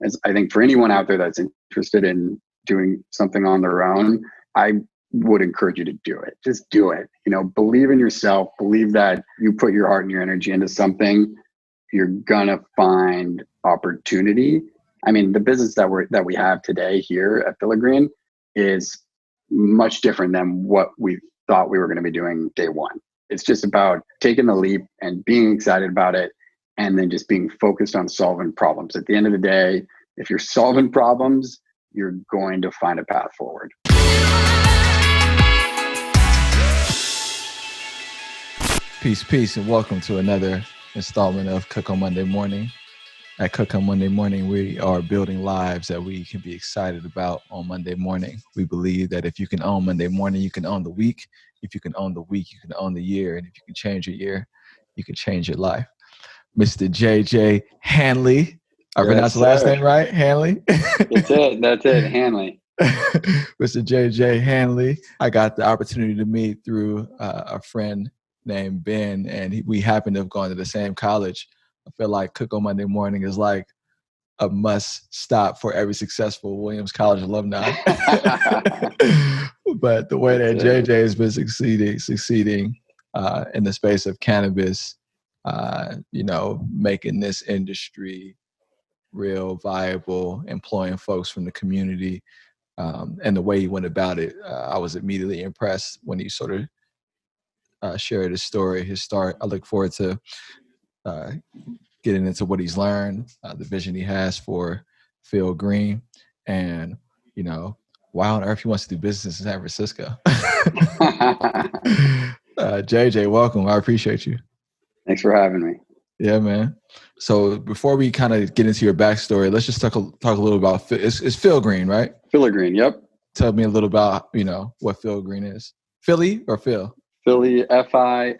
as I think for anyone out there that's interested in doing something on their own, I would encourage you to do it. Just do it. Believe in yourself, believe that you put your heart and your energy into something, you're gonna find opportunity. I mean, the business that we have today here at Filigreen is much different than what we thought we were going to be doing day one. It's just about taking the leap and being excited about it, and then just being focused on solving problems. At the end of the day, if you're solving problems, you're going to find a path forward. Peace, and welcome to another installment of Cook on Monday Morning. At Cook on Monday Morning, we are building lives that we can be excited about on Monday morning. We believe that if you can own Monday morning, you can own the week. If you can own the week, you can own the year. And if you can change your year, you can change your life. Mr. JJ Hanley. I pronounced the last name right? Hanley? That's it, Hanley. Mr. JJ Hanley. I got the opportunity to meet through a friend named Ben, and we happened to have gone to the same college. I feel like Cook on Monday Morning is like a must stop for every successful Williams College alumni. But the way that JJ has been succeeding in the space of cannabis, making this industry real viable, employing folks from the community, and the way he went about it, I was immediately impressed when he sort of shared his story, his start. I look forward to getting into what he's learned, the vision he has for Filigreen, and why on earth he wants to do business in San Francisco. JJ, welcome. I appreciate you. Thanks for having me. Yeah, man. So before we kind of get into your backstory, let's just talk a little about it's Filigreen, right? Filigreen, yep. Tell me a little about what Filigreen is. Philly or Phil? Philly, Filigreen.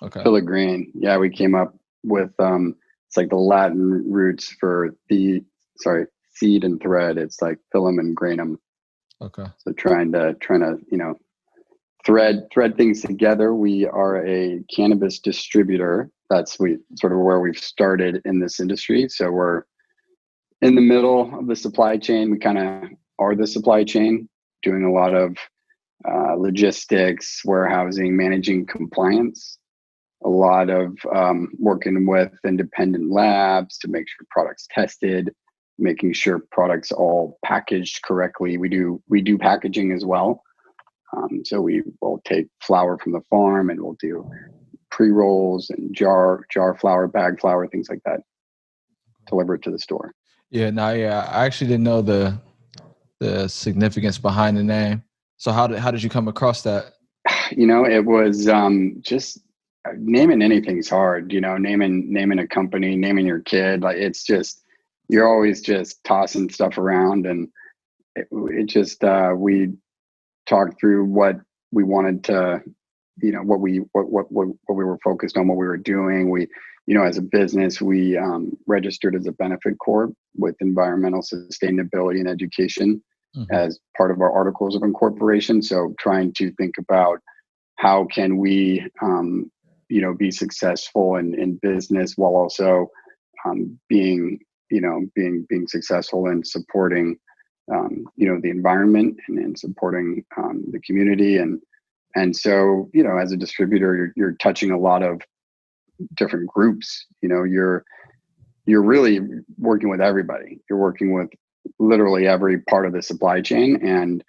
Okay. Filigreen. Yeah, we came up with it's like the Latin roots for seed and thread. It's like filum and granum. Okay. So trying to thread things together. We are a cannabis distributor. That's sort of where we've started in this industry. So we're in the middle of the supply chain. We kind of are the supply chain, doing a lot of logistics, warehousing, managing compliance, a lot of working with independent labs to make sure products tested, making sure products all packaged correctly. We do packaging as well. So we will take flour from the farm and we'll do pre-rolls and jar flour, bag flour, things like that, deliver it to the store. Yeah, I actually didn't know the significance behind the name. So how did you come across that? It was just naming anything's hard. Naming a company, naming your kid, like it's just you're always just tossing stuff around, and it just we talked through what we wanted to, what we were focused on, what we were doing. We, as a business, we registered as a benefit corp with environmental sustainability and education as part of our articles of incorporation. So trying to think about how can we, be successful in business while also being successful in supporting, the environment and supporting the community. And so, as a distributor, you're touching a lot of different groups. You're really working with everybody. You're working with literally every part of the supply chain. And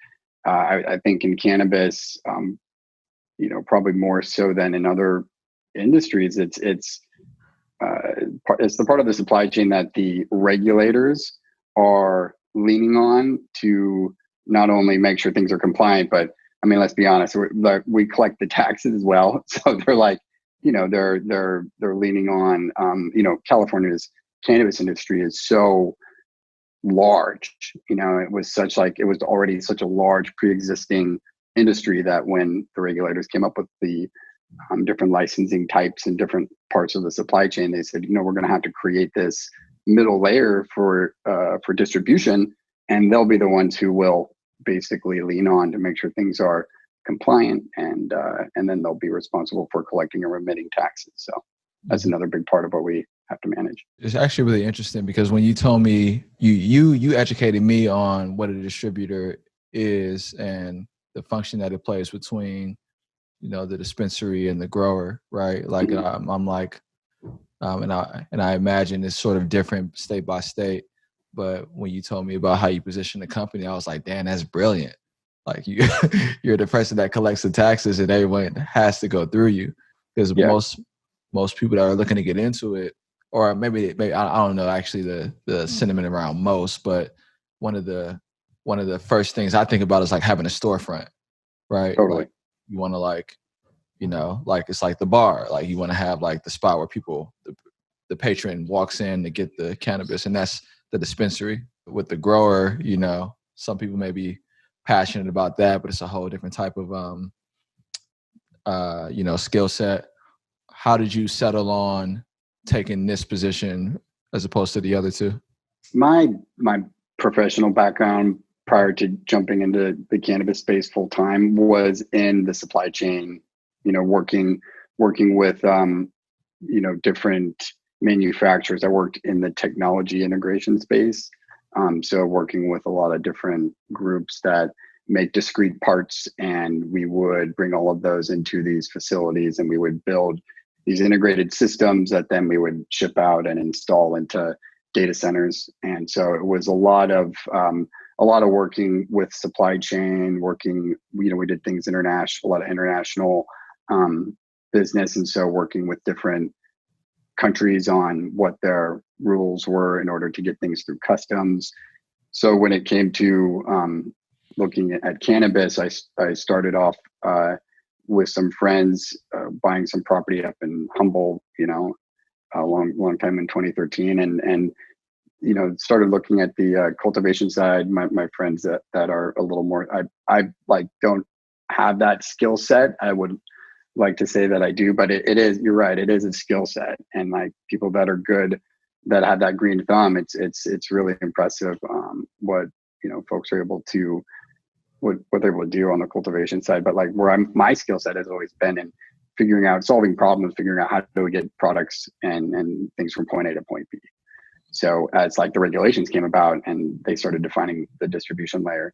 I think in cannabis, probably more so than in other industries, it's the part of the supply chain that the regulators are leaning on to not only make sure things are compliant, but I mean, let's be honest, we collect the taxes as well. So they're like, they're leaning on, California's cannabis industry is so large. It was already such a large pre-existing industry that when the regulators came up with the different licensing types and different parts of the supply chain, they said, we're going to have to create this middle layer for distribution, and they'll be the ones who will basically lean on to make sure things are compliant, and then they'll be responsible for collecting and remitting taxes. So that's another big part of what we have to manage. It's actually really interesting because when you told me, you educated me on what a distributor is and the function that it plays between, the dispensary and the grower, right? Like, Mm-hmm. I'm like, and I imagine it's sort of different state by state. But when you told me about how you position the company, I was like, damn, that's brilliant. Like you're the person that collects the taxes, and everyone has to go through you, because Yeah, most people that are looking to get into it, or maybe I don't know actually the sentiment around most, but one of the first things I think about is like having a storefront, right? totally. Like you want to like it's like the bar, like you want to have like the spot where the patron walks in to get the cannabis, and that's the dispensary. With the grower, some people may be passionate about that, but it's a whole different type of skill set. How did you settle on taking this position as opposed to the other two? My professional background prior to jumping into the cannabis space full time was in the supply chain, working with different manufacturers. I worked in the technology integration space. So working with a lot of different groups that make discrete parts, and we would bring all of those into these facilities, and we would build these integrated systems that then we would ship out and install into data centers. And so it was a lot of working with supply chain, we did things international, a lot of international business. And so working with different countries on what their rules were in order to get things through customs. So when it came to looking at cannabis, I started off with some friends buying some property up in Humboldt, a long time in 2013, and started looking at the cultivation side. My friends that are a little more, I like don't have that skill set. I would like to say that I do, but it is, you're right, it is a skill set, and like people that are good, that have that green thumb, it's really impressive what folks are able to what they're able to do on the cultivation side. But like my skill set has always been in figuring out, solving problems, figuring out how do we get products and things from point A to point B. So as like the regulations came about and they started defining the distribution layer,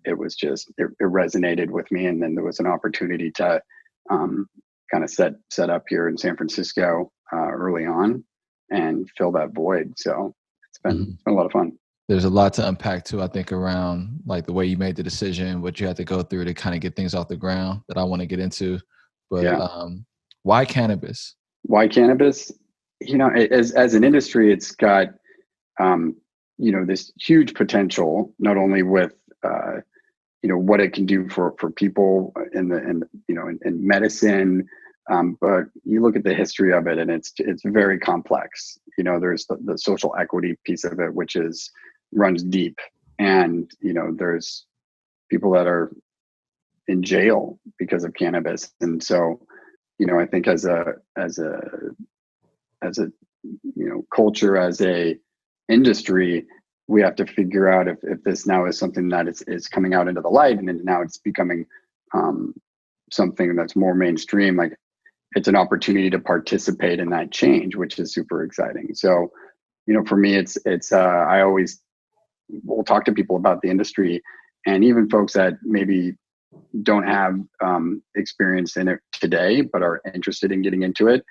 it was just it resonated with me. And then there was an opportunity to kind of set up here in San Francisco early on and fill that void. So it's been a lot of fun. There's a lot to unpack too, I think, around like the way you made the decision, what you had to go through to kind of get things off the ground that I want to get into. But why cannabis? Why cannabis? As an industry, it's got this huge potential, not only with what it can do for people in medicine, but you look at the history of it, and it's very complex. There's the social equity piece of it, which runs deep, and there's people that are in jail because of cannabis. And so I think as a culture, as a industry, we have to figure out if this now is something that is coming out into the light, and then now it's becoming something that's more mainstream. Like, it's an opportunity to participate in that change, which is super exciting. So for me, it's I always will talk to people about the industry, and even folks that maybe don't have experience in it today but are interested in getting into it.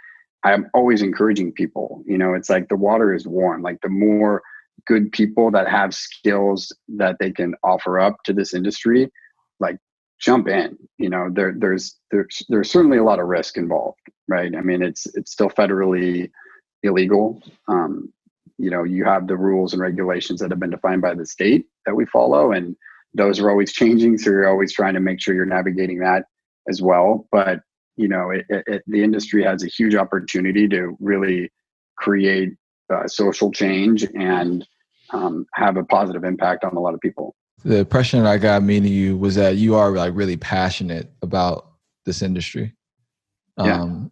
I'm always encouraging people. It's like the water is warm. Like, the more good people that have skills that they can offer up to this industry, like, jump in. There's certainly a lot of risk involved, right? I mean, it's still federally illegal. You have the rules and regulations that have been defined by the state that we follow, and those are always changing. So you're always trying to make sure you're navigating that as well. But the industry has a huge opportunity to really create social change and have a positive impact on a lot of people. The impression that I got meeting you was that you are like really passionate about this industry. And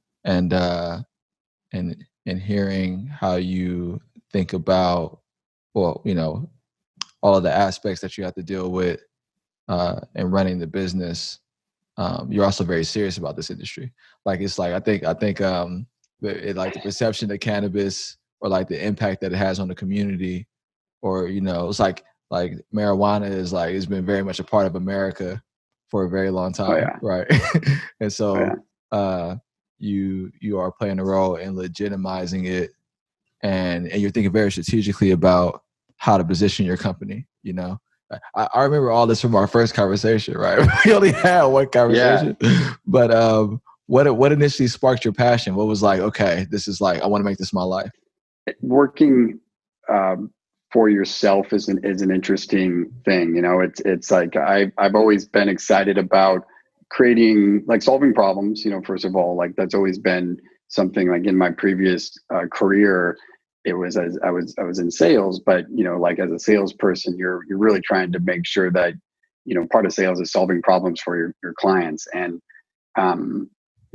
hearing how you think about, all of the aspects that you have to deal with in running the business. You're also very serious about this industry. Like, it's like, I think like the perception that cannabis or like the impact that it has on the community, or, you know, it's like marijuana is like, it's been very much a part of America for a very long Oh time. yeah. Right. And Oh so, yeah. you are playing a role in legitimizing it, and you're thinking very strategically about how to position your company. You know, I remember all this from our first conversation, right? We only had one conversation, but what initially sparked your passion? What was like, okay, this is like, I want to make this my life. Working for yourself is an interesting thing. You know, it's like I've always been excited about creating, like solving problems. You know, first of all, like that's always been something. Like in my previous career, it was as I was in sales, but you know, like as a salesperson, you're really trying to make sure that, you know, part of sales is solving problems for your clients. And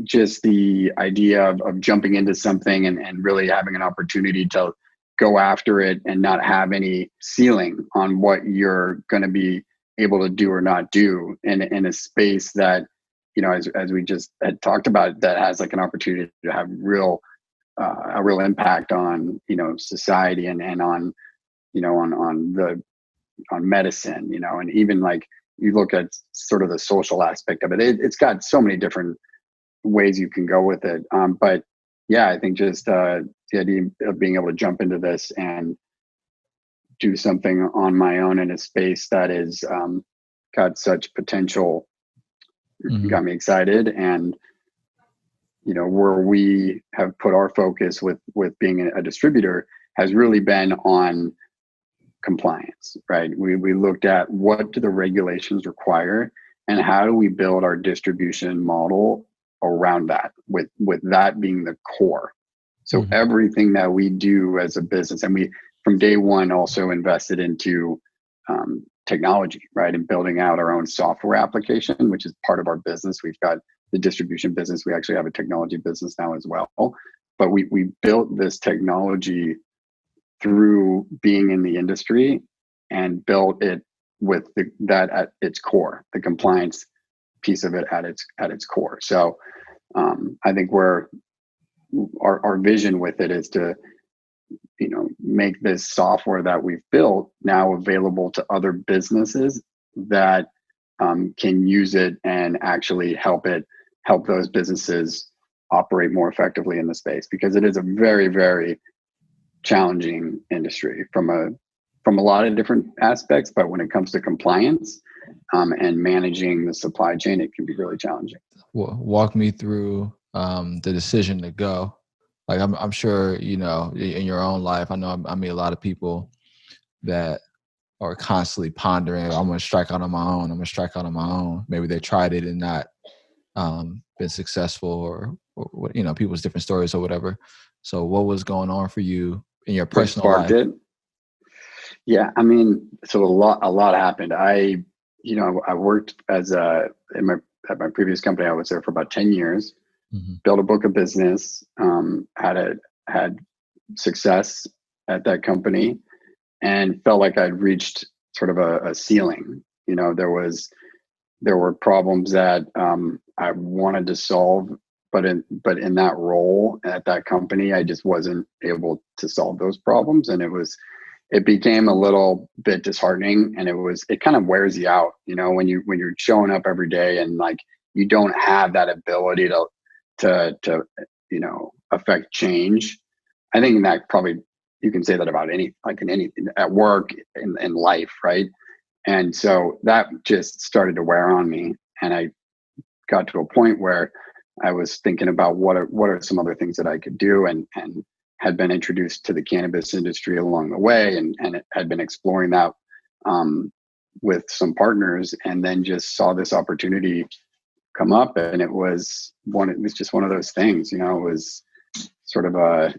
just the idea of jumping into something and really having an opportunity to go after it and not have any ceiling on what you're going to be able to do or not do in a space that, you know, as we just had talked about, that has like an opportunity to have a real impact on, you know, society and on, you know, on medicine, you know, and even like you look at sort of the social aspect of it, it's got so many different ways you can go with it. But yeah, I think just the idea of being able to jump into this and do something on my own in a space that is got such potential got me excited. And you know, where we have put our focus with being a distributor has really been on compliance, right? We looked at what do the regulations require and how do we build our distribution model around that, with that being the core. So everything that we do as a business, and we from day one also invested into technology, right? And building out our own software application, which is part of our business. We've got the distribution business. We actually have a technology business now as well. But we built this technology through being in the industry and built it with that at its core, the compliance piece of it at its core. So I think our vision with it is to, you know, make this software that we've built now available to other businesses that can use it and actually help those businesses operate more effectively in the space, because it is a very, very challenging industry from a lot of different aspects. But when it comes to compliance and managing the supply chain, it can be really challenging. Walk me through the decision to go. Like I'm sure, you know, in your own life, I know I meet a lot of people that are constantly pondering, I'm going to strike out on my own. I'm going to strike out on my own. Maybe they tried it and not been successful, or you know, people's different stories or whatever. So what was going on for you in your personal life? It? Yeah, I mean, so a lot happened. I worked at my previous company. I was there for about 10 years. Built a book of business, had success at that company, and felt like I'd reached sort of a ceiling. You know, there were problems that I wanted to solve, but in that role at that company, I just wasn't able to solve those problems, and it became a little bit disheartening, and it kind of wears you out. You know, when you're showing up every day and like you don't have that ability to you know, affect change. I think that probably you can say that about anything at work, in life, right? And so that just started to wear on me, and I got to a point where I was thinking about what are some other things that I could do, and had been introduced to the cannabis industry along the way, and had been exploring that with some partners, and then just saw this opportunity come up, and it was just one of those things. You know, it was sort of a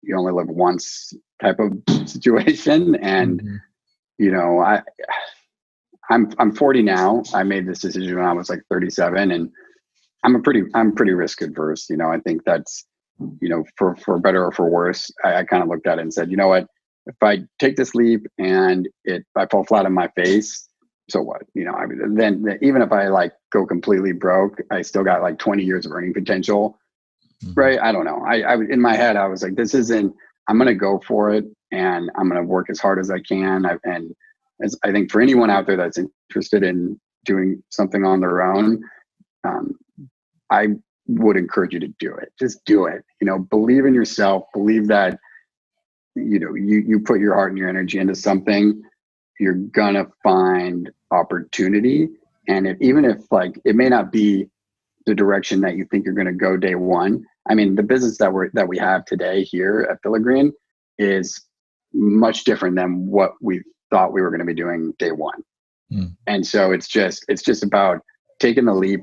you only live once type of situation. And you know, I'm 40 now. I made this decision when I was like 37, and I'm pretty risk adverse. You know, I think that's, you know, for better or for worse, I kind of looked at it and said, you know what, if I take this leap and I fall flat on my face, so what? You know, I mean, then even if I like go completely broke, I still got like 20 years of earning potential right? I don't know. I in my head, I was like, this isn't, I'm going to go for it and I'm going to work as hard as I can. And as I think for anyone out there that's interested in doing something on their own, I would encourage you to do it. Just do it. Believe in yourself. Believe that, you put your heart and your energy into something, you're going to find opportunity. And even if like, it may not be the direction that you think you're going to go day one. I mean, the business that we have today here at Filigreen is much different than what we thought we were going to be doing day one. And so it's just about taking the leap,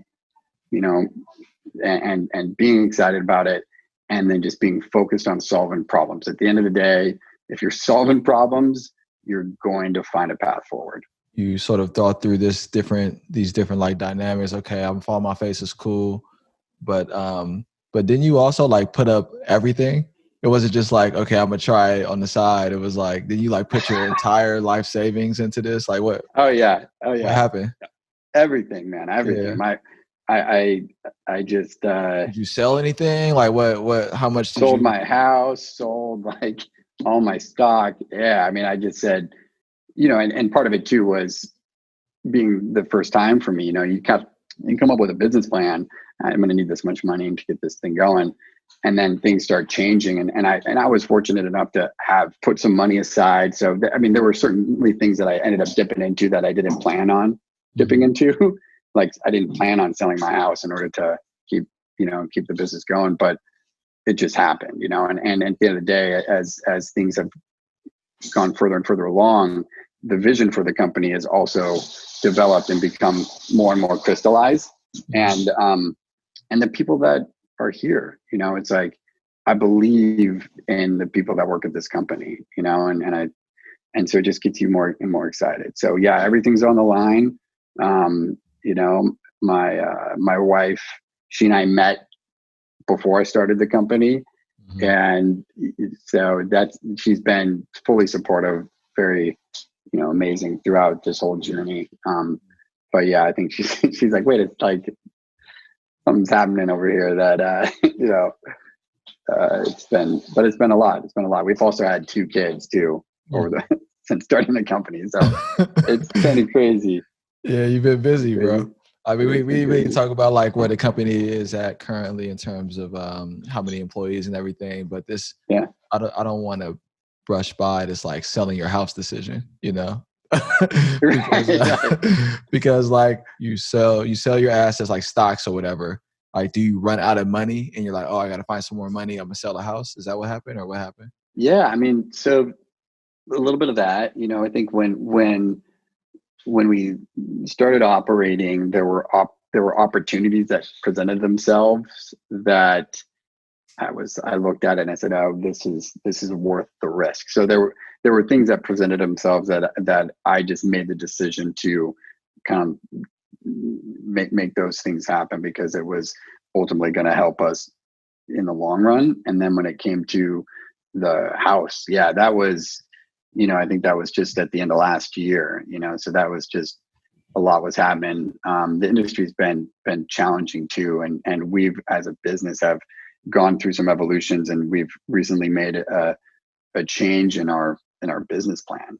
and being excited about it, and then just being focused on solving problems. At the end of the day, if you're solving problems, you're going to find a path forward. You sort of thought through these different like dynamics. Okay, I'm falling my face is cool, but then you also like put up everything. It wasn't just like, okay, I'm gonna try it on the side. It was like, did you like put your entire life savings into this? Like what? Oh yeah. What happened? Everything, man. Everything. Yeah. I just did you sell anything? Like what? How much? Sold my house. Sold like all my stock. Yeah. I mean, I just said, and part of it too was being the first time for me. You come up with a business plan. I'm going to need this much money to get this thing going, and then things start changing. And I was fortunate enough to have put some money aside. So there were certainly things that I ended up dipping into that I didn't plan on dipping into. Like I didn't plan on selling my house in order to keep the business going, but it just happened. And at the end of the day, as things have gone further and further along, the vision for the company has also developed and become more and more crystallized. And the people that are here, it's like, I believe in the people that work at this company, and so it just gets you more and more excited. So yeah, everything's on the line. My wife, she and I met before I started the company. And so she's been fully supportive, very, amazing throughout this whole journey. But yeah, I think she's like, wait, it's like something's happening over here that, it's been a lot. It's been a lot. We've also had 2 kids too since starting the company. So it's kind of crazy. Yeah, you've been busy, bro. I mean, we can talk about like where the company is at currently in terms of how many employees and everything. But this, I don't want to brush by this like selling your house decision, because like you sell your assets like stocks or whatever. Like, do you run out of money and you're like, oh, I got to find some more money. I'm gonna sell the house. Is that what happened, or what happened? Yeah, I mean, so a little bit of that. I think when we started operating, there were opportunities that presented themselves that I looked at it and I said, oh, this is worth the risk. So there were things that presented themselves that I just made the decision to kind of make those things happen, because it was ultimately going to help us in the long run. And then when it came to the house, yeah, that was, I think that was just at the end of last year, so that was just, a lot was happening. The industry's been challenging too. And we've, as a business, have gone through some evolutions, and we've recently made a change in our business plan,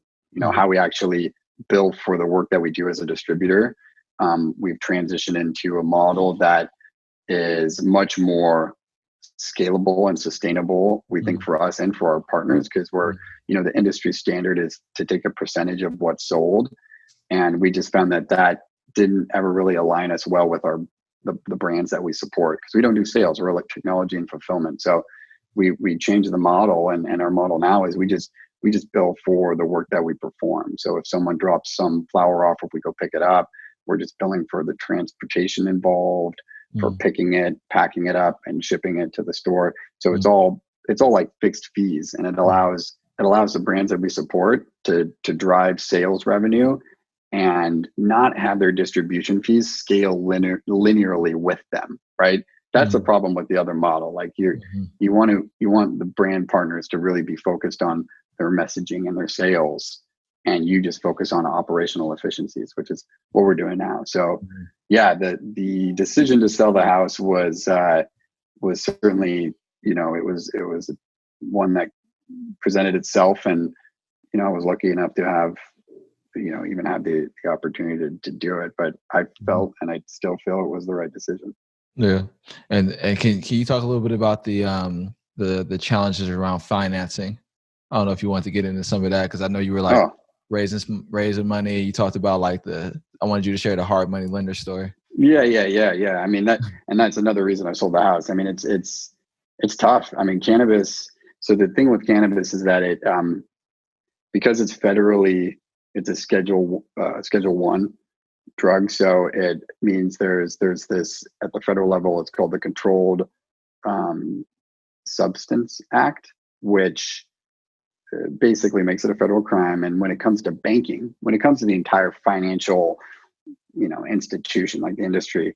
how we actually bill for the work that we do as a distributor. We've transitioned into a model that is much more scalable and sustainable, we think, for us and for our partners, because we're, the industry standard is to take a percentage of what's sold. And we just found that didn't ever really align us well with the brands that we support, because we don't do sales, we're like technology and fulfillment. So we changed the model, and our model now is we just bill for the work that we perform. So if someone drops some flower off, if we go pick it up, we're just billing for the transportation involved, for picking it, packing it up, and shipping it to the store. So it's all like fixed fees, and it allows the brands that we support to drive sales revenue and not have their distribution fees scale linearly with them, right? That's the problem with the other model. Like you want the brand partners to really be focused on their messaging and their sales, and you just focus on operational efficiencies, which is what we're doing now. So yeah, the decision to sell the house was was certainly, it was one that presented itself, and I was lucky enough to have, even have the opportunity to do it. But I felt, and I still feel, it was the right decision. Yeah. And can you talk a little bit about the challenges around financing? I don't know if you want to get into some of that, because I know you were like raising money. You talked about like I wanted you to share the hard money lender story. Yeah. I mean, that's another reason I sold the house. I mean, it's tough. I mean, cannabis. So the thing with cannabis is that it, because it's federally, it's a Schedule 1 drug. So it means there's this at the federal level. It's called the Controlled Substance Act, which basically makes it a federal crime. And when it comes to banking, when it comes to the entire financial, institution, like the industry,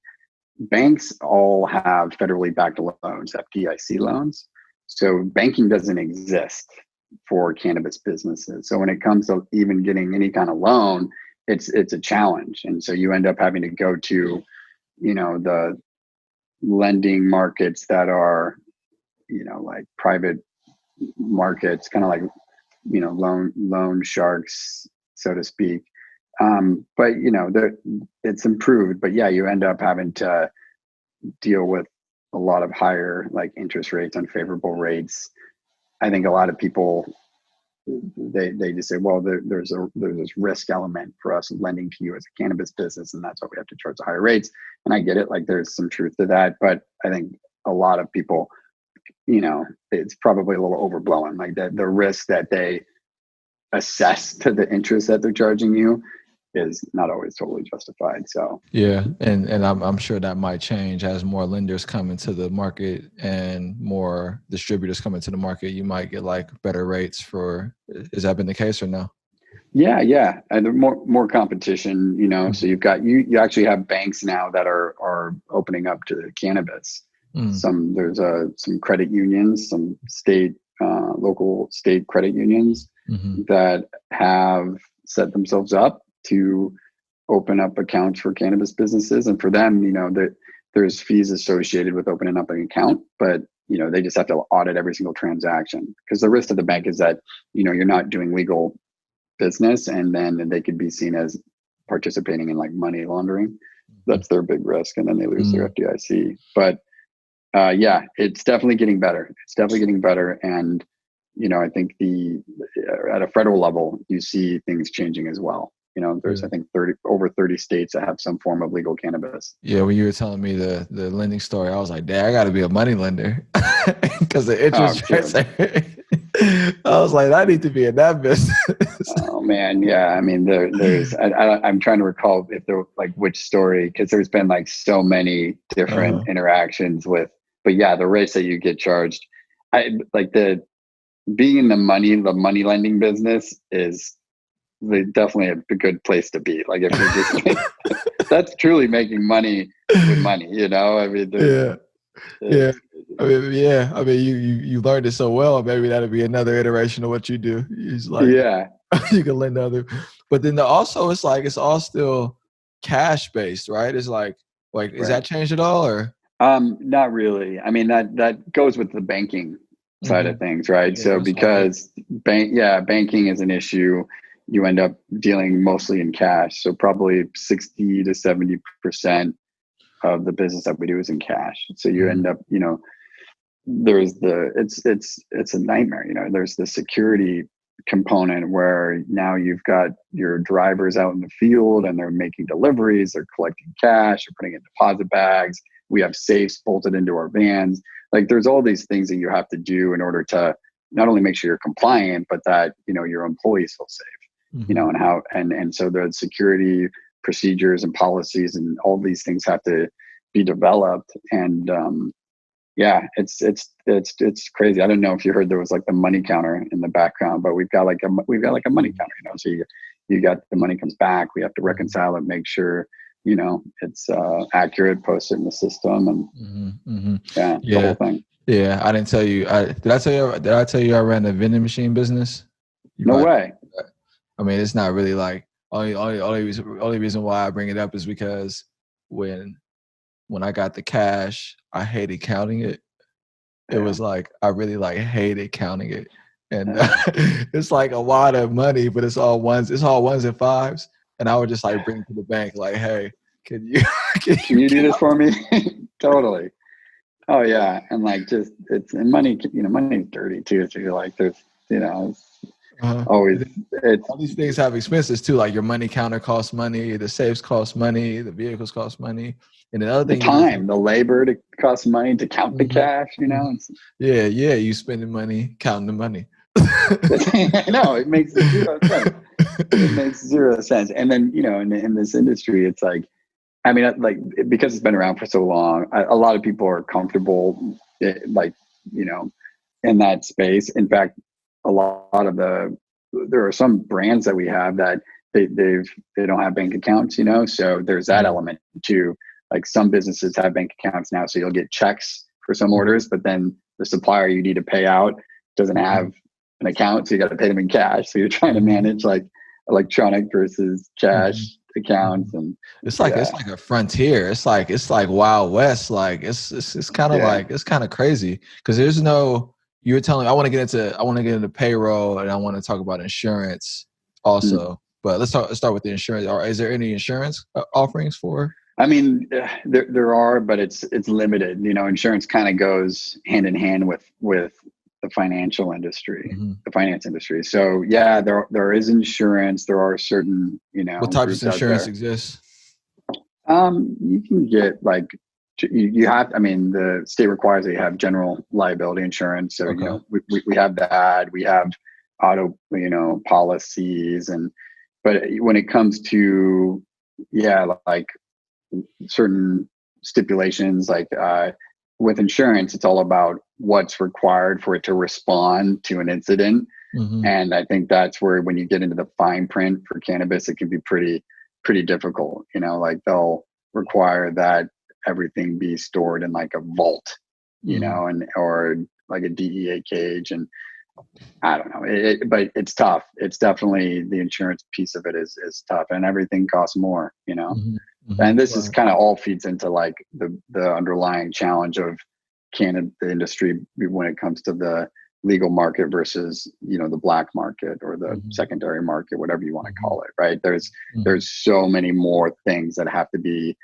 banks all have federally backed loans, FDIC loans. So banking doesn't exist for cannabis businesses. So when it comes to even getting any kind of loan, it's a challenge. And so you end up having to go to, the lending markets that are, like private markets, kind of like, loan sharks, so to speak. But it's improved. But yeah, you end up having to deal with a lot of higher like interest rates, unfavorable rates. I think a lot of people, they just say, well, there's this risk element for us lending to you as a cannabis business, and that's why we have to charge the higher rates. And I get it, like there's some truth to that, but I think a lot of people, it's probably a little overblown. Like the risk that they assess to the interest that they're charging you is not always totally justified. So yeah, and I'm sure that might change as more lenders come into the market and more distributors come into the market. You might get like better rates for. Has that been the case or no? Yeah, and more competition. So you've got you actually have banks now that are opening up to cannabis. There's some credit unions, some local state credit unions that have set themselves up to open up accounts for cannabis businesses. And for them, there's fees associated with opening up an account, but they just have to audit every single transaction, because the risk to the bank is that you're not doing legal business, and then they could be seen as participating in like money laundering. That's their big risk, and then they lose their FDIC. But yeah, it's definitely getting better. And I think at a federal level, you see things changing as well. There's I think over 30 states that have some form of legal cannabis. Yeah, when you were telling me the lending story, I was like, "Dang, I got to be a money lender," because the interest rates. I was like, I need to be in that business. Oh man, yeah. I mean, there's. I'm trying to recall if there like which story, because there's been like so many different interactions with. But yeah, the rates that you get charged, I like being in the money lending business is definitely a good place to be. Like if you're just that's truly making money with money, I mean, yeah. I mean, you learned it so well. Maybe that'll be another iteration of what you do. It's like, you can lend to other, but then also it's like, it's all still cash based, right? It's like, is that changed at all, or? Not really. I mean, that goes with the banking side of things, right? Yeah, so because banking is an issue, you end up dealing mostly in cash. So probably 60 to 70% of the business that we do is in cash. So you end up, there's it's a nightmare. There's the security component where now you've got your drivers out in the field and they're making deliveries, they're collecting cash, they're putting it in deposit bags. We have safes bolted into our vans. Like there's all these things that you have to do in order to not only make sure you're compliant, but that, your employees feel safe, and so the security procedures and policies and all these things have to be developed. And, it's crazy. I don't know if you heard there was like the money counter in the background, but we've got like a money counter, so you got the money comes back. We have to reconcile it, make sure, it's accurate, post it in the system, and the whole thing. Yeah, I didn't tell you. Did I tell you I ran a vending machine business? No way. I mean, it's not really like only reason why I bring it up is because when I got the cash, I hated counting it. it was like I really like hated counting it, and Yeah. it's like a lot of money, but it's all ones and fives, and I would just like bring it to the bank like, hey, can you Can you do this for me? Totally. Oh yeah, and like just and money. Money's dirty too. So you're like, there's always it's all these things have expenses too. Like your money counter costs money, the safes cost money, the vehicles cost money, and the other the thing time, the labor to cost money to count the cash. yeah, you spending money counting the money. No, it makes zero sense. It makes zero sense. And then in this industry, it's like, I mean, like because it's been around for so long, a lot of people are comfortable, like in that space. In fact, a lot of there are some brands that we have that they don't have bank accounts, so there's that element too. Like some businesses have bank accounts now, so you'll get checks for some orders, but then the supplier you need to pay out doesn't have an account, so you got to pay them in cash. So you're trying to manage like electronic versus cash accounts, and it's like a frontier. It's like Wild West. Like it's kind of like it's kind of crazy because there's no. You were telling me I want to get into payroll, and I want to talk about insurance also. But let's start with the insurance. Is there any insurance offerings for? I mean, there are, but it's limited. Insurance kind of goes hand in hand with the financial industry, the finance industry. So yeah, there is insurance. There are certain what types of insurance exists? You can get like you have. I mean, the state requires that you have general liability insurance. So we have that. We have auto policies, but when it comes to like certain stipulations, like with insurance, it's all about what's required for it to respond to an incident. And I think that's where when you get into the fine print for cannabis, it can be pretty difficult. Like they'll require that everything be stored in like a vault, or like a DEA cage. And I don't know, but it's tough. It's definitely the insurance piece of it is tough, and everything costs more, And this is kind of all feeds into like the underlying challenge of the industry when it comes to the legal market versus the black market or the secondary market, whatever you want to call it. Right? There's so many more things that have to be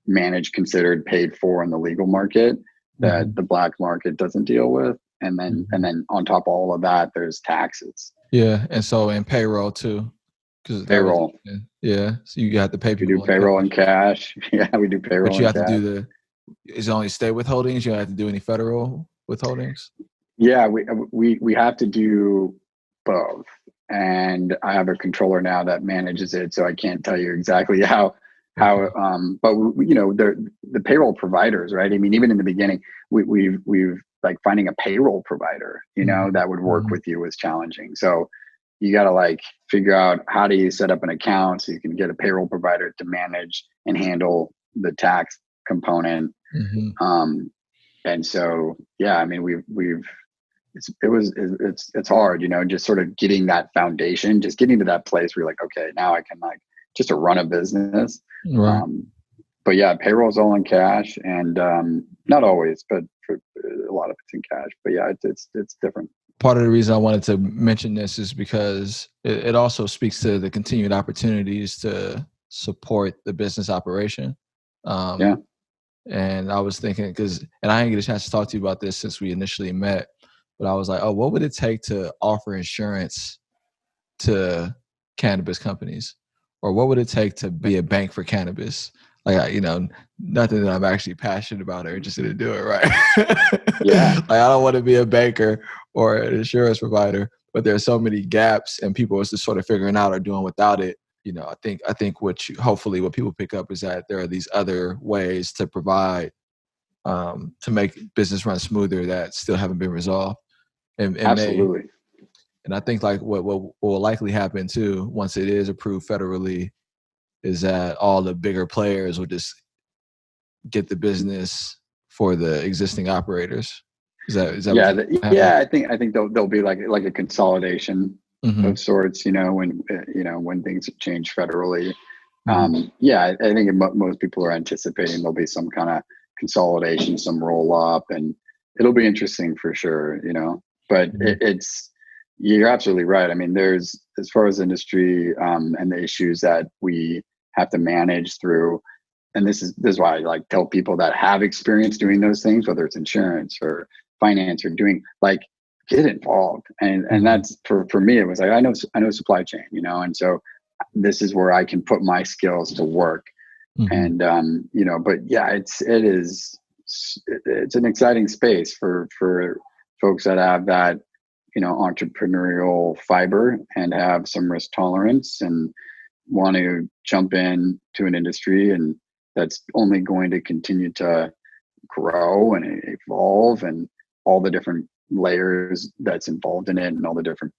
managed, considered, paid for in the legal market that the black market doesn't deal with. And then on top of all of that, there's taxes. Yeah, and so in payroll too. Payroll. So you have to pay people. We do payroll in cash. Yeah, we do payroll. But you have to do is it only state withholdings? You don't have to do any federal withholdings? Yeah, we have to do both. And I have a controller now that manages it, so I can't tell you exactly how but the payroll providers, right? I mean, even in the beginning, we've like finding a payroll provider, that would work with you was challenging. So you got to like figure out how do you set up an account so you can get a payroll provider to manage and handle the tax component. And so, yeah, I mean, it's hard, just sort of getting that foundation, just getting to that place where you're like, okay, now I can like just to run a business. Right. But yeah, payroll is all in cash, and not always, but for a lot of it's in cash. But yeah, it's different. Part of the reason I wanted to mention this is because it also speaks to the continued opportunities to support the business operation. And I was thinking, and I didn't get a chance to talk to you about this since we initially met, but I was like, oh, what would it take to offer insurance to cannabis companies? Or what would it take to be a bank for cannabis? Like, nothing that I'm actually passionate about or interested in doing, right? Yeah. Like, I don't want to be a banker or an insurance provider, but there are so many gaps, and people are just sort of figuring out or doing without it. I think hopefully what people pick up is that there are these other ways to provide to make business run smoother that still haven't been resolved. And absolutely. And I think like what will likely happen too, once it is approved federally, is that all the bigger players will just get the business for the existing operators. Is that yeah? I think there'll be like a consolidation of sorts. When things change federally. I think most people are anticipating there'll be some kind of consolidation, some roll up, and it'll be interesting for sure, but you're absolutely right. I mean, there's, as far as industry and the issues that we have to manage through, and this is why I like tell people that have experience doing those things, whether it's insurance or finance or doing, like, get involved. And that's for me, it was like, I know supply chain, and so this is where I can put my skills to work. And but yeah, it's an exciting space for folks that have that entrepreneurial fiber and have some risk tolerance and want to jump in to an industry, and that's only going to continue to grow and evolve, and all the different layers that's involved in it, and all the different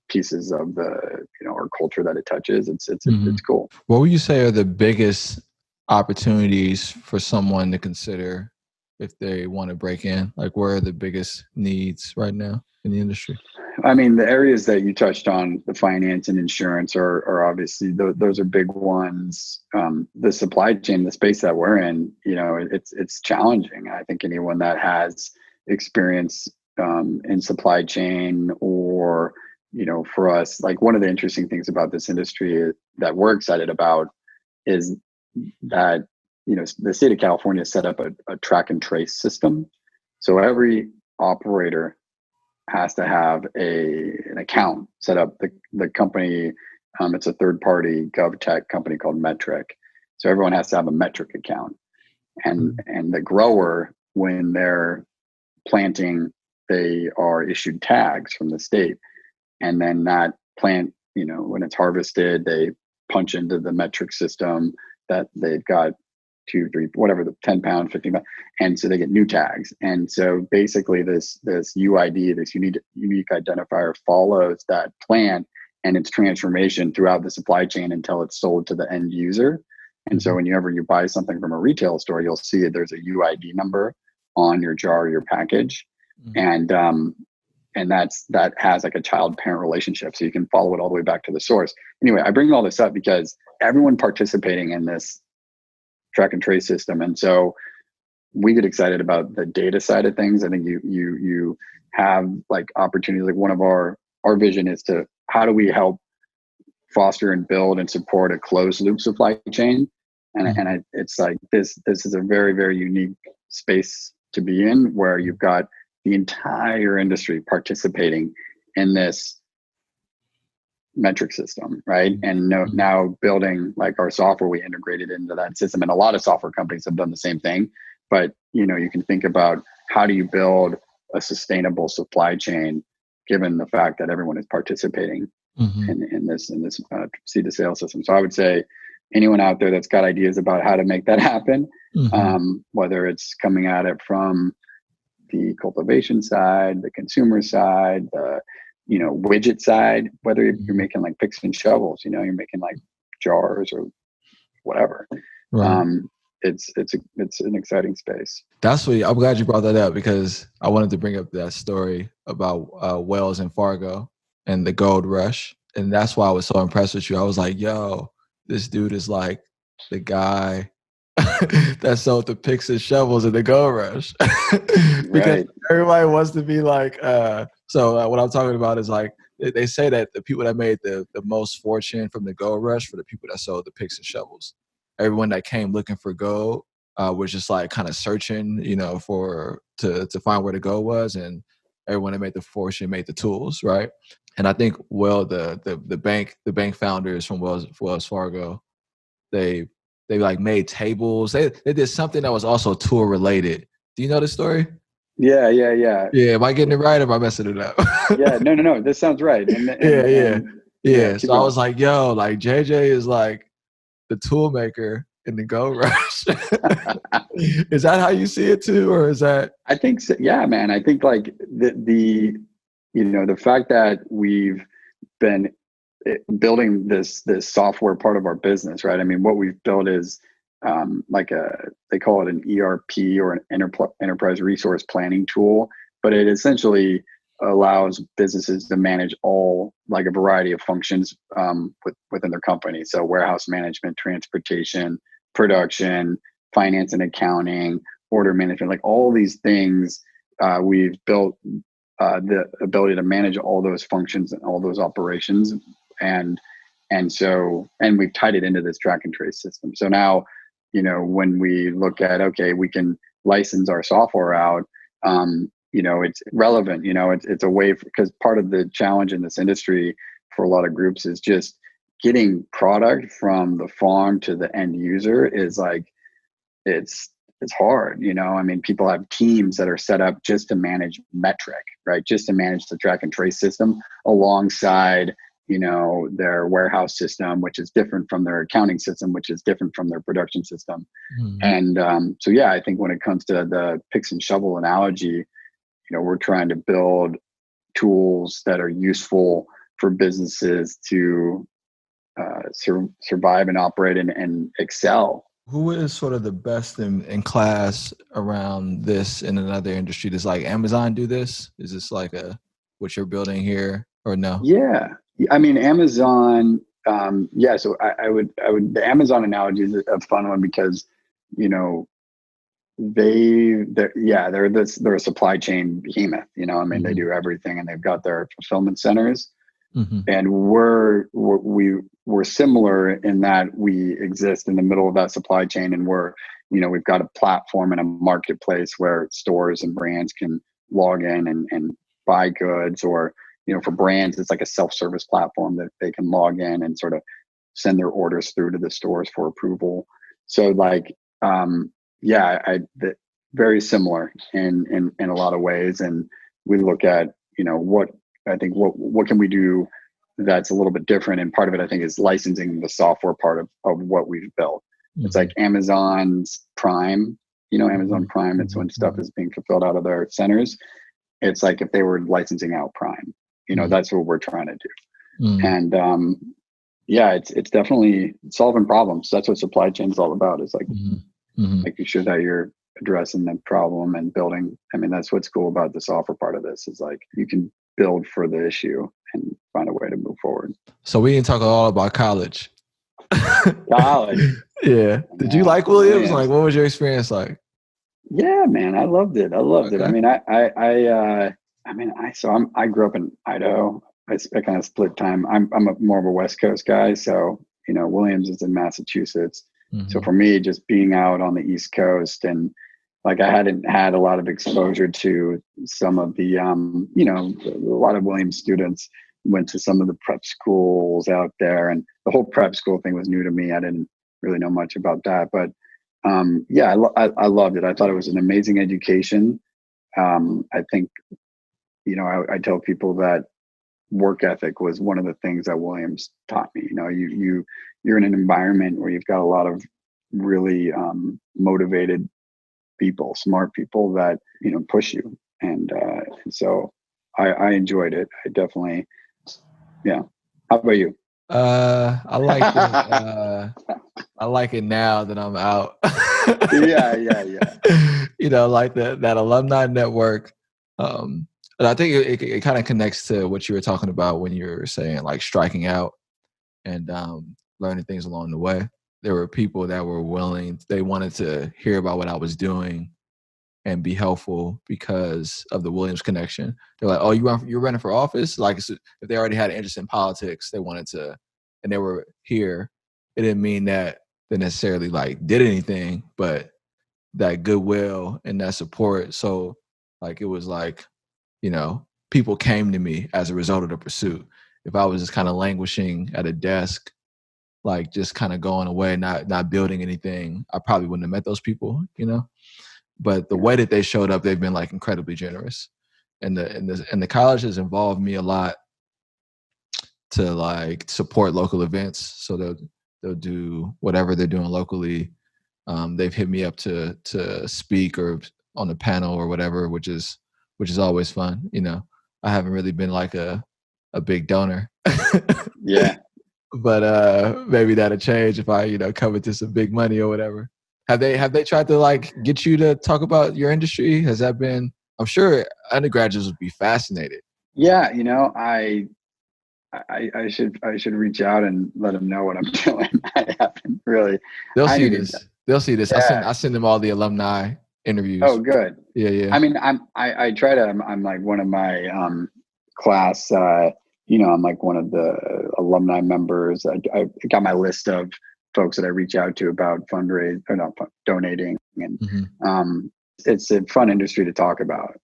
pieces of the our culture that it touches. It's cool. What would you say are the biggest opportunities for someone to consider if they want to break in? Like, where are the biggest needs right now in the industry? I mean, the areas that you touched on, the finance and insurance, are obviously those are big ones. The supply chain, the space that we're in, it's challenging. I think anyone that has experience in supply chain, or for us, like, one of the interesting things about this industry that we're excited about is that the state of California set up a track and trace system. So every operator has to have an account set up. The company, it's a third party gov tech company called Metric. So everyone has to have a Metric account. And the grower, when they're planting, they are issued tags from the state. And then that plant, when it's harvested, they punch into the Metric system that they've got 2, 3, whatever, the 10 pound, 15 pound. And so they get new tags. And so basically this UID, this unique identifier, follows that plant and its transformation throughout the supply chain until it's sold to the end user. And so whenever you buy something from a retail store, you'll see there's a UID number on your jar or your package. And that has like a child-parent relationship. So you can follow it all the way back to the source. Anyway, I bring all this up because everyone participating in this track and trace system. And so we get excited about the data side of things. I think you have like opportunities. Like, one of our vision is to, how do we help foster and build and support a closed loop supply chain? And it's like, this is a very, very unique space to be in, where you've got the entire industry participating in this metric system, right? And now building, like, our software, we integrated into that system. And a lot of software companies have done the same thing. But you can think about, how do you build a sustainable supply chain, given the fact that everyone is participating in this seed to sale system. So I would say, anyone out there that's got ideas about how to make that happen, whether it's coming at it from the cultivation side, the consumer side, the widget side, whether you're making like picks and shovels, you're making like jars or whatever. Right. It's an exciting space. That's what, I'm glad you brought that up, because I wanted to bring up that story about Wells and Fargo and the gold rush. And that's why I was so impressed with you. I was like, yo, this dude is like the guy that sold the picks and shovels in the gold rush. Because everybody wants to be like, what I'm talking about is, like, they say that the people that made the most fortune from the gold rush were the people that sold the picks and shovels. Everyone that came looking for gold was just like kind of searching, to find where the gold was, and everyone that made the fortune made the tools, right? And I think, the bank founders from Wells Fargo, they like made tables. They did something that was also tool related. Do you know the story? Yeah. Yeah, am I getting it right, or am I messing it up? Yeah, no, this sounds right. Yeah. So I was like, yo, like, JJ is like the tool maker in the gold rush. Is that how you see it too, or is that? I think so. Yeah, man. I think like the fact that we've been building this software part of our business, right? I mean, what we've built is they call it an ERP, or an enterprise resource planning tool, but it essentially allows businesses to manage all, like, a variety of functions within their company. So warehouse management, transportation, production, finance and accounting, order management, like all these things we've built the ability to manage all those functions and all those operations, and we've tied it into this track and trace system. So now, when we look at, okay, we can license our software out, it's relevant. It's a way, because part of the challenge in this industry for a lot of groups is just getting product from the farm to the end user is like, it's hard. I mean, people have teams that are set up just to manage metric, right? Just to manage the track and trace system alongside, their warehouse system, which is different from their accounting system, which is different from their production system. And so, yeah, I think when it comes to the picks and shovel analogy, we're trying to build tools that are useful for businesses to survive and operate and excel. Who is sort of the best in class around this in another industry? Does like Amazon do this? Is this like what you're building here, or no? Yeah, I mean, Amazon. So I would. The Amazon analogy is a fun one because, they're a supply chain behemoth. I mean, they do everything, and they've got their fulfillment centers. And we're similar in that we exist in the middle of that supply chain, and we've got a platform and a marketplace where stores and brands can log in and buy goods, or for brands, it's like a self-service platform that they can log in and sort of send their orders through to the stores for approval. So very similar in a lot of ways. And we look at, what can we do that's a little bit different. And part of it, I think, is licensing the software part of what we've built. It's like Amazon's Prime, Amazon Prime, it's when stuff is being fulfilled out of their centers. It's like if they were licensing out Prime, that's what we're trying to do. And it's definitely solving problems. That's what supply chain is all about. It's like making sure that you're addressing the problem and building. I mean, that's what's cool about the software part of this, is like you can build for the issue and find a way to move forward. So we didn't talk all about college. College. Yeah. Did you like Williams? Like, what was your experience like? Yeah, man, I loved it. I mean, I grew up in Idaho. I kind of split time. I'm more of a West Coast guy. So, Williams is in Massachusetts. So for me, just being out on the East Coast, and like I hadn't had a lot of exposure to some of the, a lot of Williams students went to some of the prep schools out there, and the whole prep school thing was new to me. I didn't really know much about that, but I loved it. I thought it was an amazing education. I think, I tell people that work ethic was one of the things that Williams taught me. You're in an environment where you've got a lot of really motivated people, smart people that push you, and so I enjoyed it. I definitely, yeah. How about you? I like it. I like it now that I'm out. Yeah. Like that alumni network. And I think it kind of connects to what you were talking about when you were saying like striking out and learning things along the way. There were people that were willing, they wanted to hear about what I was doing and be helpful because of the Williams connection. They're like, oh, you're running for office? Like, if they already had an interest in politics, they wanted to, and they were here. It didn't mean that they necessarily like did anything, but that goodwill and that support. So like, it was like, people came to me as a result of the pursuit. If I was just kind of languishing at a desk, like just kind of going away, not building anything, I probably wouldn't have met those people, But the way that they showed up, they've been like incredibly generous. And the college has involved me a lot to like support local events. So they'll do whatever they're doing locally. They've hit me up to speak or on a panel or whatever, which is always fun. I haven't really been like a big donor. Yeah. But maybe that'll change if I, come into some big money or whatever. Have they tried to like get you to talk about your industry? Has that been? I'm sure undergraduates would be fascinated. Yeah, I should reach out and let them know what I'm doing. I haven't really. They'll see this. They'll see this. Yeah. I send them all the alumni interviews. Oh, good. Yeah. I mean, I try to, I'm like one of my class, I'm like one of the alumni members. I got my list of folks that I reach out to about donating. And it's a fun industry to talk about,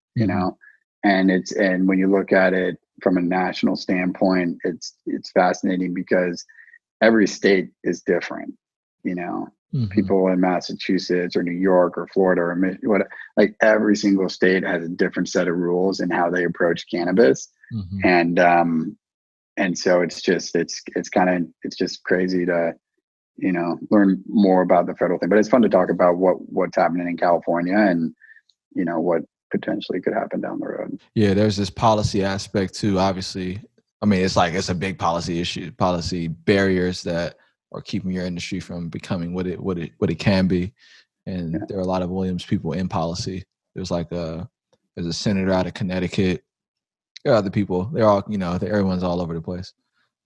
and when you look at it from a national standpoint, it's fascinating because every state is different, people in Massachusetts or New York or Florida or like every single state has a different set of rules in how they approach cannabis. And so it's just crazy to, learn more about the federal thing, but it's fun to talk about what's happening in California and, what potentially could happen down the road. Yeah. There's this policy aspect too, obviously. I mean, it's a big policy issue, policy barriers that are keeping your industry from becoming what it can be. And there are a lot of Williams people in policy. There's there's a senator out of Connecticut. There are other people. They're all, everyone's all over the place.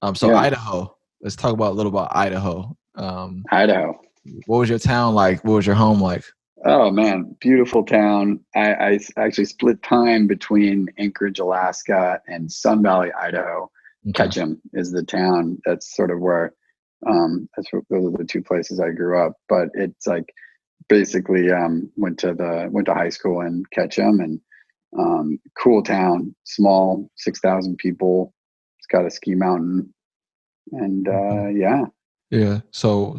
Idaho. Let's talk a little about Idaho. Idaho. What was your town like? What was your home like? Oh man, beautiful town. I actually split time between Anchorage, Alaska, and Sun Valley, Idaho. Okay. Ketchum is the town. That's sort of where. Those are the two places I grew up. But it's like basically went to high school in Ketchum, and cool town, small, 6,000 people. It's got a ski mountain, and Yeah. So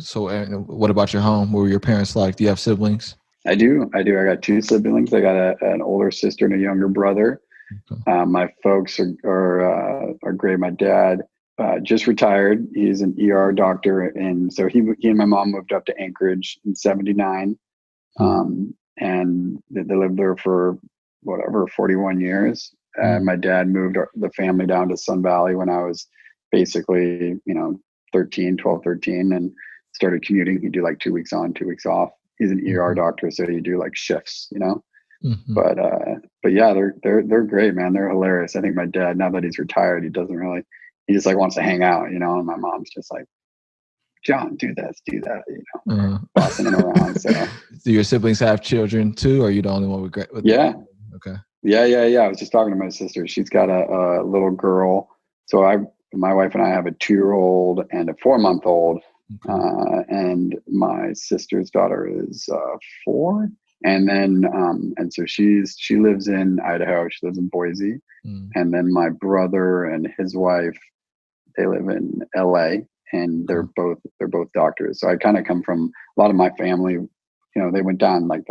what about your home? What were your parents like? Do you have siblings? I do. I got two siblings. I got an older sister and a younger brother. Okay. My folks are great. My dad just retired. He's an ER doctor, and so he and my mom moved up to Anchorage in '79, and they lived there for 41 years. My dad moved the family down to Sun Valley when I was basically 12, 13, and started commuting. He'd do like 2 weeks on, 2 weeks off. He's an ER doctor, so you do like shifts, But yeah, they're great, man. They're hilarious. I think my dad, now that he's retired, he just like wants to hang out, and my mom's just like, John, do this, do that, bossing him around. So, do your siblings have children too, or are you the only one with yeah. Okay. Yeah. I was just talking to my sister. She's got a little girl. So my wife and I have a 2-year-old and a 4-month-old. Okay. And my sister's daughter is 4. And then, and so she lives in Idaho. She lives in Boise. And then my brother and his wife, they live in LA, and they're both doctors. So I kind of come from a lot of my family, they went down like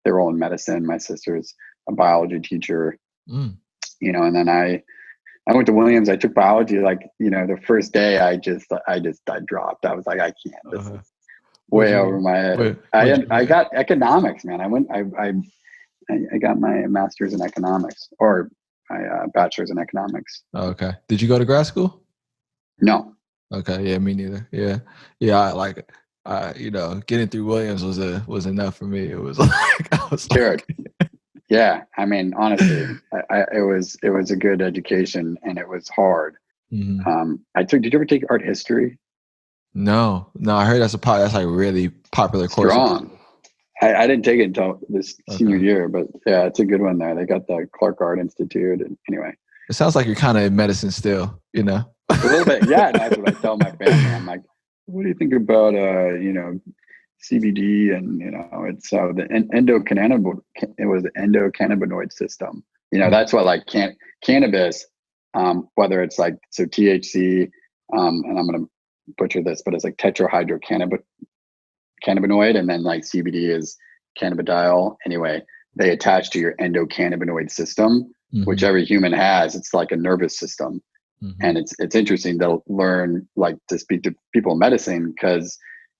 they were all in medicine. My sister's a biology teacher, and then I went to Williams. I took biology, the first day I dropped. I was like, I can't, this is way over my head. I got economics, man. I got my master's in economics, or my bachelor's in economics. Oh, okay. Did you go to grad school? No. Okay. Yeah, me neither. Yeah. Getting through Williams was enough for me. It was like, I was scared. Yeah. I mean, honestly, it was a good education, and it was hard. Did you ever take art history? No, I heard that's like really popular course. Strong. I didn't take it until this senior year, but yeah, it's a good one there. They got the Clark Art Institute, and anyway. It sounds like you're kind of in medicine still, A little bit, yeah. That's what I tell my family. I'm like, what do you think about CBD, and it's the endocannabinoid. It was the endocannabinoid system. That's what like cannabis, whether it's like THC, and I'm gonna butcher this, but it's like tetrahydrocannabinoid, and then like CBD is cannabidiol. Anyway, they attach to your endocannabinoid system, which every human has. It's like a nervous system. And it's interesting to learn, like, to speak to people in medicine, because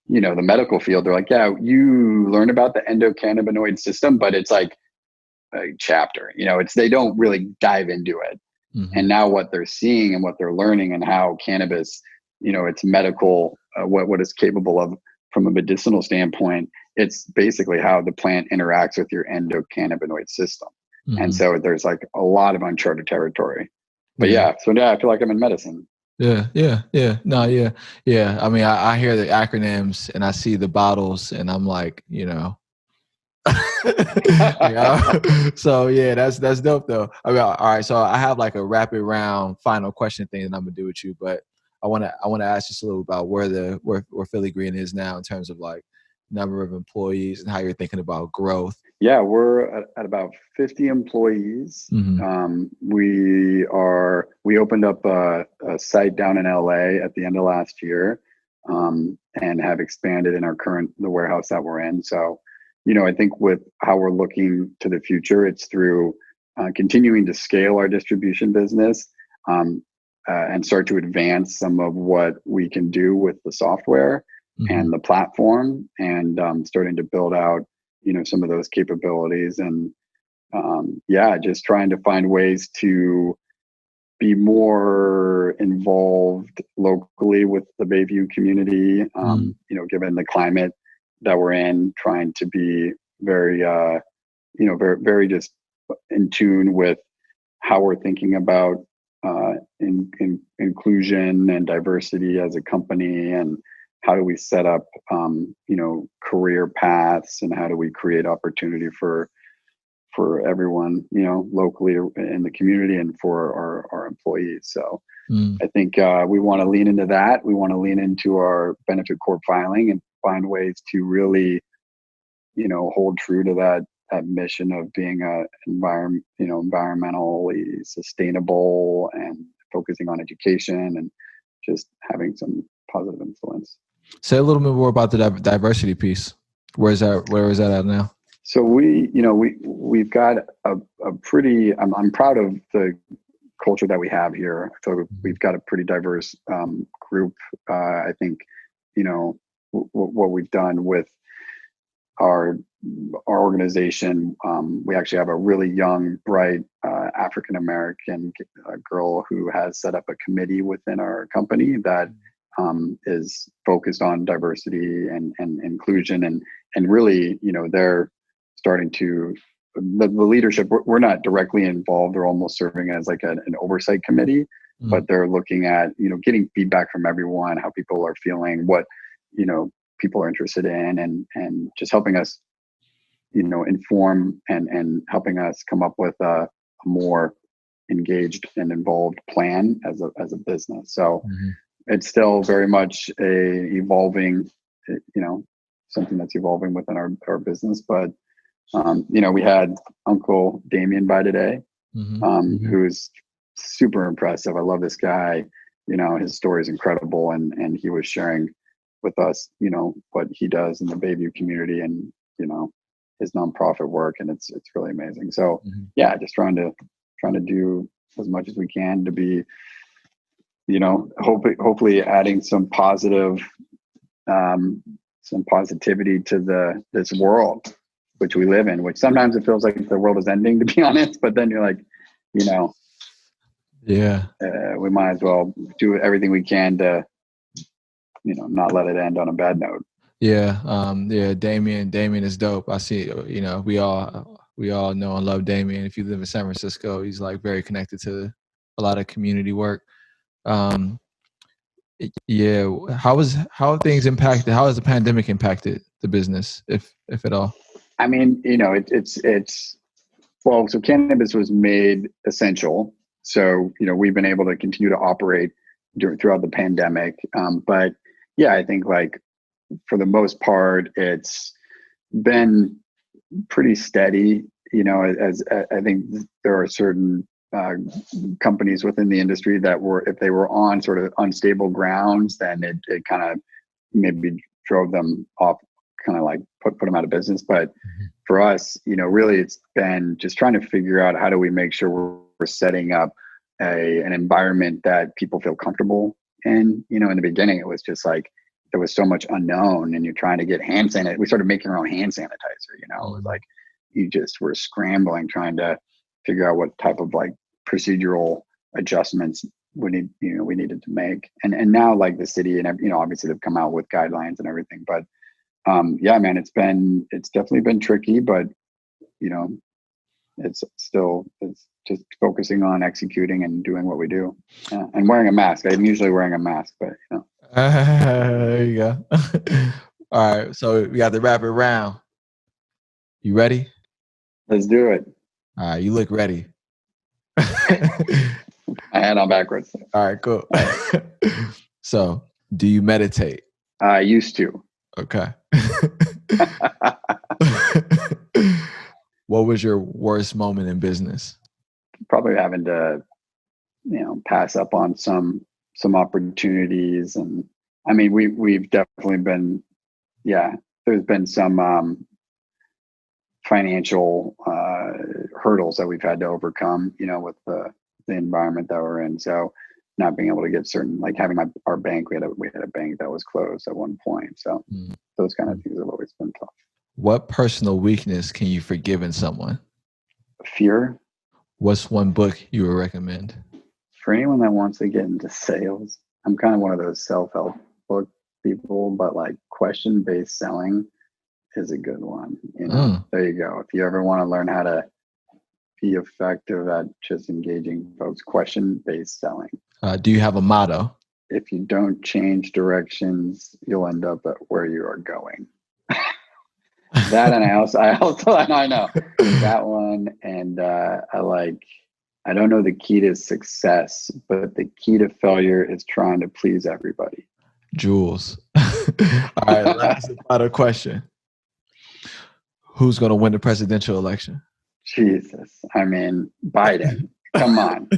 the medical field, they're like, yeah, you learn about the endocannabinoid system, but it's like a chapter, they don't really dive into it. And now what they're seeing and what they're learning, and how cannabis, it's medical, what it's capable of from a medicinal standpoint, it's basically how the plant interacts with your endocannabinoid system. And so there's like a lot of uncharted territory. But I feel like I'm in medicine. Yeah. No, yeah. I mean, I hear the acronyms and I see the bottles, and I'm like, So yeah, that's dope though. I mean, all right, so I have like a rapid round final question thing that I'm gonna do with you, but I wanna ask just a little about where Filigreen is now in terms of like number of employees and how you're thinking about growth. Yeah, we're at about 50 employees. We opened up a site down in LA at the end of last year, and have expanded in the warehouse that we're in. So, I think with how we're looking to the future, it's through continuing to scale our distribution business, and start to advance some of what we can do with the software and the platform, and starting to build out some of those capabilities, and just trying to find ways to be more involved locally with the Bayview community. Given the climate that we're in, trying to be very very, very just in tune with how we're thinking about inclusion and diversity as a company, and how do we set up career paths, and how do we create opportunity for everyone locally in the community, and for our employees. So I think we want to lean into that. We want to lean into our benefit corp filing and find ways to really hold true to that mission of being environmentally sustainable, and focusing on education, and just having some positive influence. Say a little bit more about the diversity piece. Where is that at now? So we've got a pretty. I'm proud of the culture that we have here. So we've got a pretty diverse group. I think what we've done with our organization. We actually have a really young, bright African American girl who has set up a committee within our company that is focused on diversity and inclusion, and really they're starting to the leadership. We're not directly involved. They're almost serving as like an oversight committee, but they're looking at getting feedback from everyone, how people are feeling, what people are interested in, and just helping us inform and helping us come up with a more engaged and involved plan as a business. So it's still very much a evolving, something that's evolving within our business. But we had Uncle Damien by today, who's super impressive. I love this guy. His story is incredible, and he was sharing with us, what he does in the Bayview community, and his nonprofit work, and it's really amazing. So just trying to do as much as we can to be, hopefully adding some positivity to this world which we live in, which sometimes it feels like the world is ending, to be honest, but then you're like, we might as well do everything we can to not let it end on a bad note. Damien is dope. I see, we all know and love Damien. If you live in San Francisco, he's like very connected to a lot of community work. How have things impacted? How has the pandemic impacted the business, if at all? I mean, so cannabis was made essential. So, we've been able to continue to operate throughout the pandemic. But yeah, I think like for the most part, it's been pretty steady. As I think there are certain companies within the industry that if they were on sort of unstable grounds, then it kind of maybe drove them off, kind of like put them out of business. But for us, really it's been just trying to figure out how do we make sure we're setting up an environment that people feel comfortable in. In the beginning, it was just like there was so much unknown, and you're trying to get hand sanitizer. We started making our own hand sanitizer. It was like you just were scrambling trying to figure out what type of like procedural adjustments we needed to make. And now like the city and obviously they've come out with guidelines and everything. But man, it's definitely been tricky, but it's just focusing on executing and doing what we do, and wearing a mask. I'm usually wearing a mask, but there you go. All right, so we got the rapid round. You ready? Let's do it. All right, you look ready. My hand on backwards. All right, cool. So, do you meditate? I used to. Okay. What was your worst moment in business? Probably having to, pass up on some opportunities, and I mean, we've definitely been, there's been some financial hurdles that we've had to overcome, with the environment that we're in. So not being able to get certain, like having our bank, we had a bank that was closed at one point. So those kind of things have always been tough. What personal weakness can you forgive in someone? Fear. What's one book you would recommend? For anyone that wants to get into sales, I'm kind of one of those self-help book people, but like question-based selling is a good one. There you go. If you ever want to learn how to be effective at just engaging folks, question-based selling. Do you have a motto? If you don't change directions, you'll end up at where you are going. That, and I know that one, and I don't know the key to success, but the key to failure is trying to please everybody. Jules. All right, last final question. Who's going to win the presidential election? Jesus. I mean, Biden. Come on.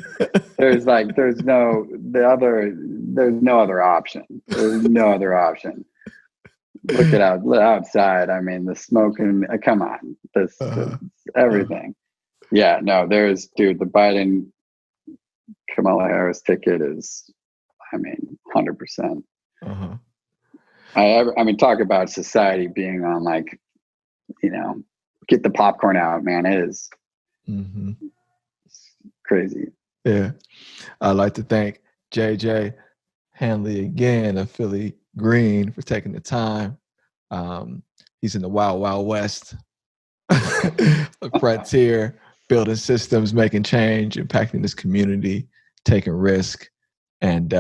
There's no other option. There's no other option. Look it outside. I mean, the smoking, come on. This everything. Yeah, no, the Biden Kamala Harris ticket is, 100%. Talk about society being on get the popcorn out, man. It is crazy. Yeah. I'd like to thank JJ Hanley again of Filigreen for taking the time. He's in the wild, wild west, a frontier, building systems, making change, impacting this community, taking risk, and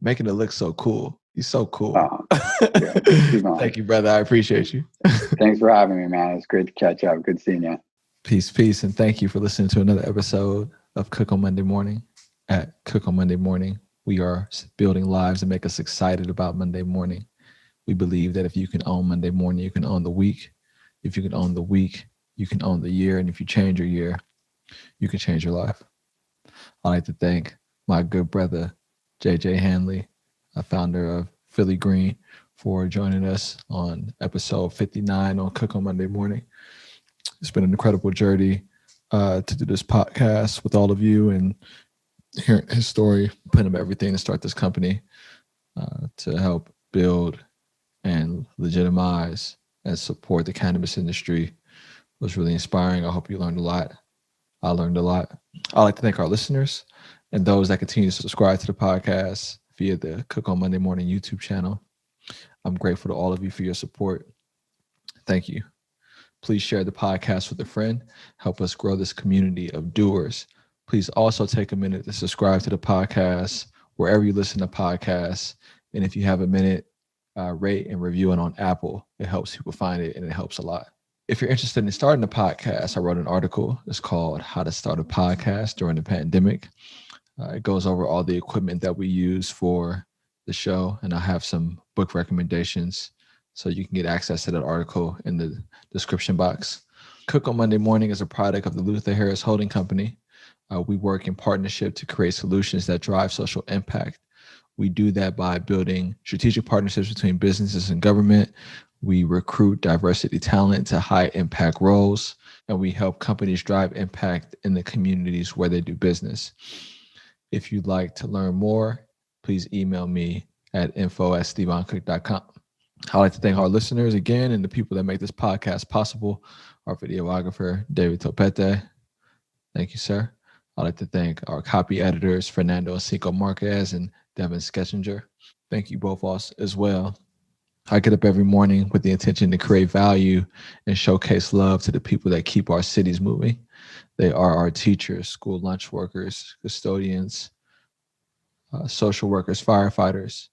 making it look so cool. He's so cool. Thank you, brother. I appreciate you. Thanks for having me, man. It's great to catch up. Good seeing you. Peace, peace, and thank you for listening to another episode of Cook on Monday Morning. At Cook on Monday Morning, we are building lives that make us excited about Monday morning. We believe that if you can own Monday morning, you can own the week. If you can own the week, you can own the year. And if you change your year, you can change your life. I'd like to thank my good brother, JJ Hanley, a founder of Filigreen, for joining us on episode 59 on Cook on Monday Morning. It's been an incredible journey to do this podcast with all of you and hearing his story, putting up everything to start this company to help build and legitimize and support the cannabis industry. It was really inspiring. I hope you learned a lot. I learned a lot. I'd like to thank our listeners and those that continue to subscribe to the podcast via the Cook on Monday Morning YouTube channel. I'm grateful to all of you for your support. Thank you. Please share the podcast with a friend. Help us grow this community of doers. Please also take a minute to subscribe to the podcast wherever you listen to podcasts. And if you have a minute, rate and review it on Apple. It helps people find it and it helps a lot. If you're interested in starting a podcast, I wrote an article. It's called How to Start a Podcast During the Pandemic. It goes over all the equipment that we use for the show, and I have some book recommendations, so you can get access to that article in the description box. Cook on Monday Morning is a product of the Luther Harris Holding Company. We work in partnership to create solutions that drive social impact. We do that by building strategic partnerships between businesses and government. We recruit diversity talent to high impact roles, and we help companies drive impact in the communities where they do business. If you'd like to learn more, please email me at info@stevoncook.com. I'd like to thank our listeners again and the people that make this podcast possible. Our videographer, David Topete. Thank you, sir. I'd like to thank our copy editors, Fernando Cinco Marquez and Devin Sketchinger. Thank you both as well. I get up every morning with the intention to create value and showcase love to the people that keep our cities moving. They are our teachers, school lunch workers, custodians, social workers, firefighters.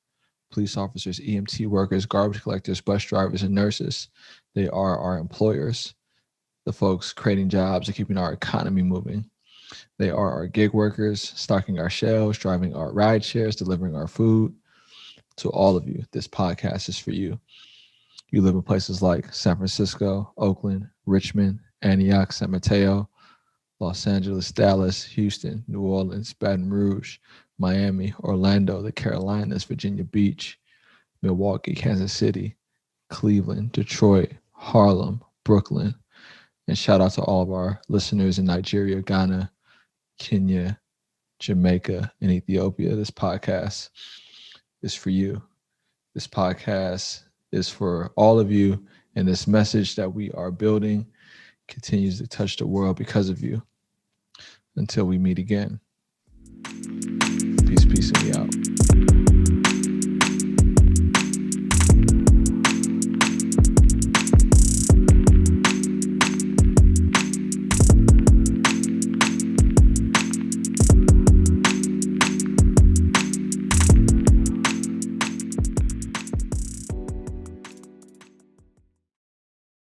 Please police officers, EMT workers, garbage collectors, bus drivers, and nurses. They are our employers, the folks creating jobs and keeping our economy moving. They are our gig workers, stocking our shelves, driving our ride shares, delivering our food. To all of you, this podcast is for you. You live in places like San Francisco, Oakland, Richmond, Antioch, San Mateo, Los Angeles, Dallas, Houston, New Orleans, Baton Rouge, Miami, Orlando, the Carolinas, Virginia Beach, Milwaukee, Kansas City, Cleveland, Detroit, Harlem, Brooklyn. And shout out to all of our listeners in Nigeria, Ghana, Kenya, Jamaica, and Ethiopia. This podcast is for you. This podcast is for all of you. And this message that we are building continues to touch the world because of you. Until we meet again. Peace, and we out.